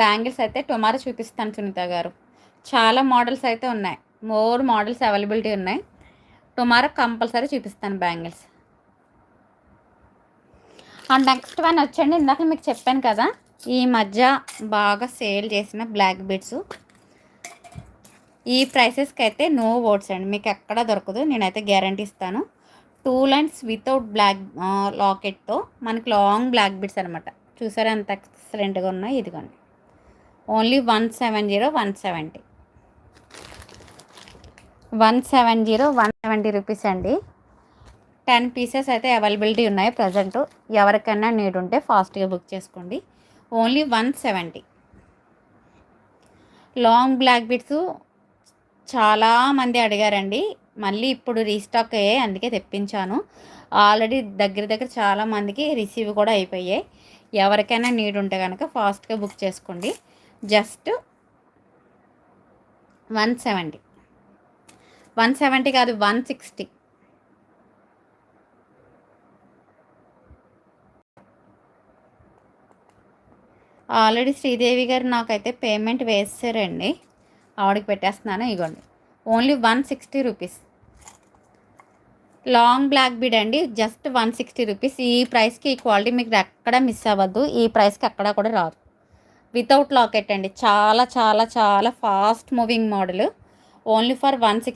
Bangles అయితే tomorrow చూపిస్తాను సునీత గారు. చాలా మోడల్స్ అయితే ఉన్నాయి. మోర్ మోడల్స్ అవైలబిలిటీ ఉన్నాయి. టుమారో కంపల్సరీ చూపిస్తాను బ్యాంగిల్స్. అండ్ నెక్స్ట్ వన్ వచ్చండి, ఇందాక మీకు చెప్పాను కదా, ఈ మధ్య బాగా సేల్ చేసిన బ్లాక్ బీడ్స్. ఈ ప్రైసెస్కి అయితే నో వర్డ్స్ అండి, మీకు ఎక్కడ దొరకదు. నేనైతే గ్యారంటీ ఇస్తాను. 2 లైన్స్ వితౌట్ బ్లాక్ లాకెట్తో మనకి లాంగ్ బ్లాక్ బీడ్స్ అనమాట. చూసారా ఎంత ఎక్సలెంట్గా ఉన్నాయి. ఇదిగోండి, ఓన్లీ 170 170 రూపీస్ అండి. 10 పీసెస్ అయితే అవైలబిలిటీ ఉన్నాయి ప్రజెంట్. ఎవరికైనా నీడ్ ఉంటే ఫాస్ట్గా బుక్ చేసుకోండి. ఓన్లీ 170. లాంగ్ బ్లాక్ బీడ్స్ చాలామంది అడిగారండి. మళ్ళీ ఇప్పుడు రీస్టాక్ అయ్యాయి, అందుకే తెప్పించాను. ఆల్రెడీ దగ్గర చాలామందికి రిసీవ్ కూడా అయిపోయాయి. ఎవరికైనా నీడ్ ఉంటే కనుక ఫాస్ట్గా బుక్ చేసుకోండి. జస్ట్ 170 కాదు, 160. ఆల్రెడీ శ్రీదేవి గారు నాకైతే పేమెంట్ వేసారండి, ఆవిడకి పెట్టేస్తున్నాను. ఇగోండి, only 160 rupees. Long black bead అండి, జస్ట్ 160 రూపీస్. ఈ ప్రైస్కి ఈ క్వాలిటీ మీకు ఎక్కడ మిస్ అవ్వద్దు. ఈ ప్రైస్కి అక్కడ కూడా రాదు. వితౌట్ లాకెట్ అండి, చాలా చాలా చాలా fast moving model. Only for 160.